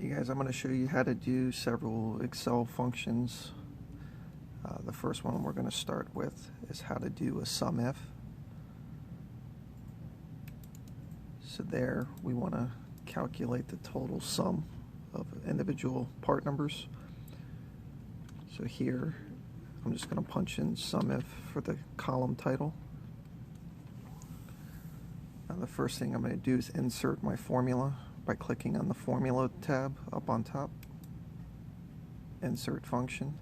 Hey guys, I'm going to show you how to do several Excel functions. The first one we're going to start with is how to do a SUMIF. So there we want to calculate the total sum of individual part numbers. So here I'm just going to punch in SUMIF for the column title. Now the first thing I'm going to do is insert my formula by clicking on the Formula tab up on top. Insert function.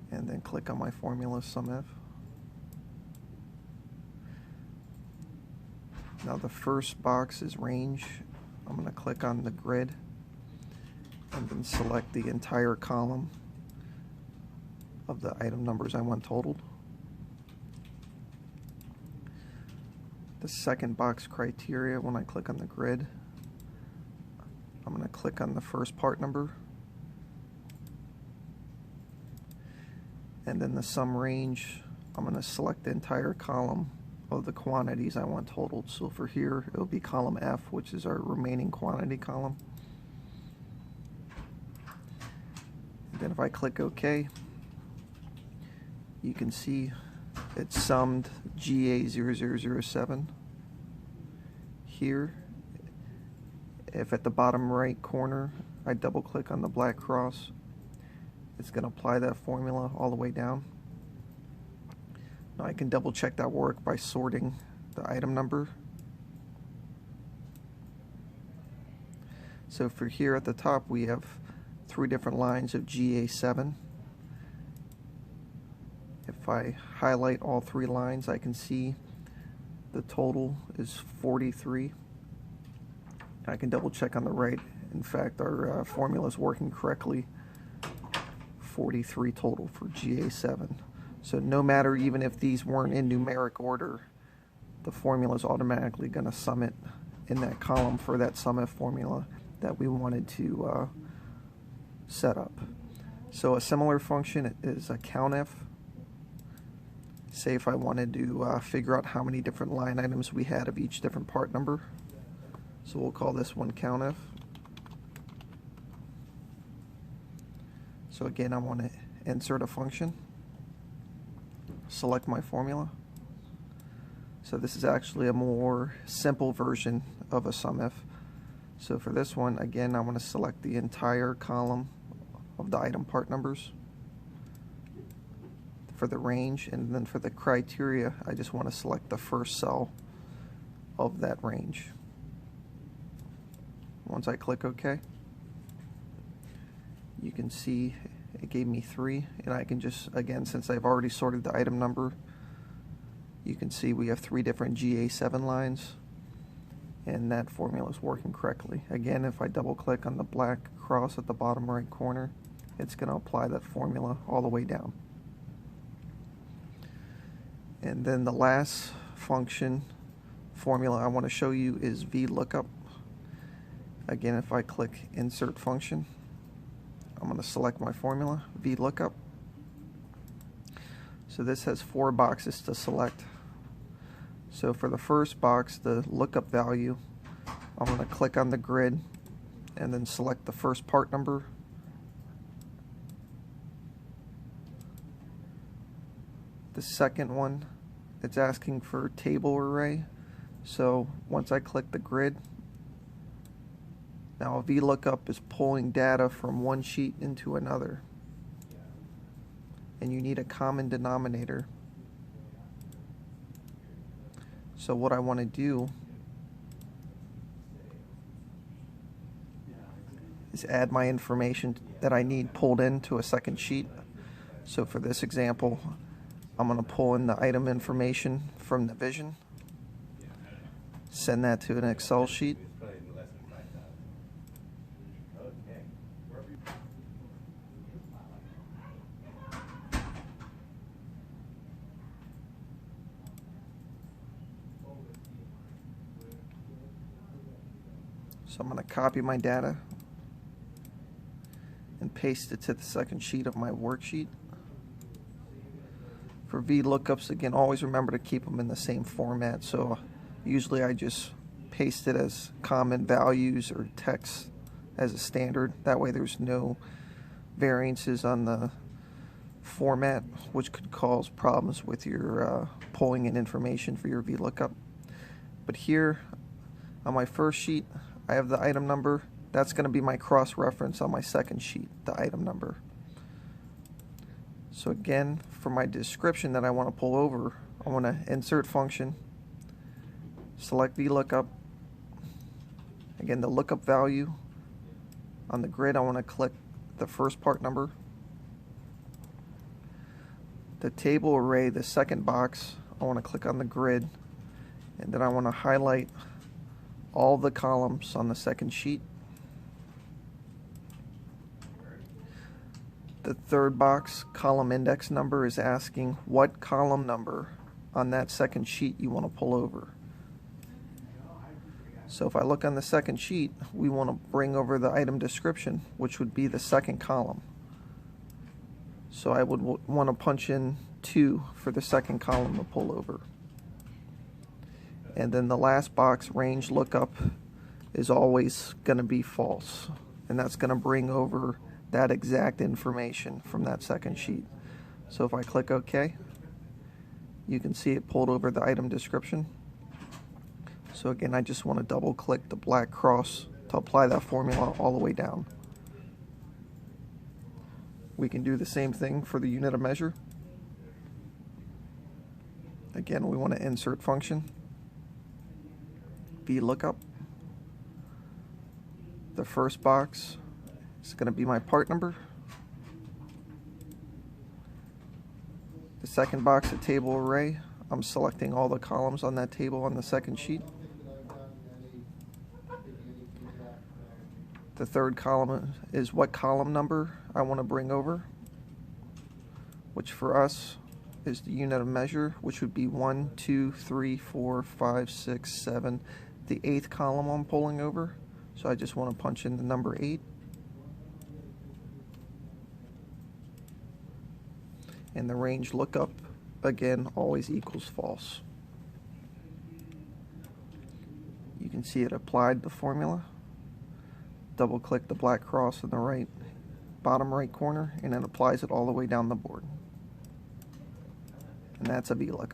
And then click on my formula SUMIF. Now the first box is range. I'm going to click on the grid and then select the entire column of the item numbers I want totaled. The second box, criteria, when I click on the grid, I'm going to click on the first part number, and then the sum range, I'm going to select the entire column of the quantities I want totaled. So for here it will be column F, which is our remaining quantity column. And then if I click OK, you can see it's summed GA0007. Here, if at the bottom right corner I double click on the black cross, it's going to apply that formula all the way down. Now I can double check that work by sorting the item number. So for here at the top we have 3 different lines of GA7. If I highlight all 3 lines, I can see the total is 43. I can double check on the right. In fact, our formula is working correctly. 43 total for GA7. So no matter, even if these weren't in numeric order, the formula is automatically going to sum it in that column for that SUMIF formula that we wanted to set up. So a similar function is a COUNTIF. Say if I wanted to figure out how many different line items we had of each different part number. So we'll call this one COUNTIF. So again, I want to insert a function, select my formula. So this is actually a more simple version of a SUMIF. So for this one, again, I want to select the entire column of the item part numbers for the range, and then for the criteria I just want to select the first cell of that range. Once I click OK, you can see it gave me 3, and I can just, again, since I've already sorted the item number, you can see we have 3 different GA7 lines, and that formula is working correctly. Again, if I double click on the black cross at the bottom right corner, it's going to apply that formula all the way down. And then the last function formula I want to show you is VLOOKUP. Again, if I click Insert Function, I'm going to select my formula, VLOOKUP. So this has 4 boxes to select. So for the first box, the lookup value, I'm going to click on the grid and then select the first part number. The second one, it's asking for table array. So once I click the grid, now VLOOKUP is pulling data from one sheet into another. And you need a common denominator. So what I want to do is add my information that I need pulled into a second sheet. So for this example, I'm going to pull in the item information from the Vision, send that to an Excel sheet. So I'm going to copy my data and paste it to the second sheet of my worksheet. For VLOOKUPs, again, always remember to keep them in the same format. So usually I just paste it as common values or text as a standard. That way there's no variances on the format, which could cause problems with your pulling in information for your VLOOKUP. But here on my first sheet, I have the item number. That's going to be my cross-reference on my second sheet, the item number. So again, for my description that I want to pull over, I want to insert function, select VLOOKUP. Again, the lookup value on the grid, I want to click the first part number. The table array, the second box, I want to click on the grid, and then I want to highlight all the columns on the second sheet. The third box, column index number, is asking what column number on that second sheet you want to pull over. So if I look on the second sheet, we want to bring over the item description, which would be the second column. So I would want to punch in 2 for the second column to pull over. And then the last box, range lookup, is always going to be false. And that's going to bring over that exact information from that second sheet. So if I click OK, you can see it pulled over the item description. So again, I just want to double click the black cross to apply that formula all the way down. We can do the same thing for the unit of measure. Again, we want to insert function, VLOOKUP. The first box is going to be my part number. The second box, a table array. I'm selecting all the columns on that table on the second sheet. The third column is what column number I want to bring over, which for us is the unit of measure, which would be 1, 2, 3, 4, 5, 6, 7, the 8th column I'm pulling over. So I just want to punch in the number 8. And the range lookup, again, always equals false. You can see it applied the formula. Double click the black cross in the right bottom right corner, and it applies it all the way down the board. And that's a VLOOKUP.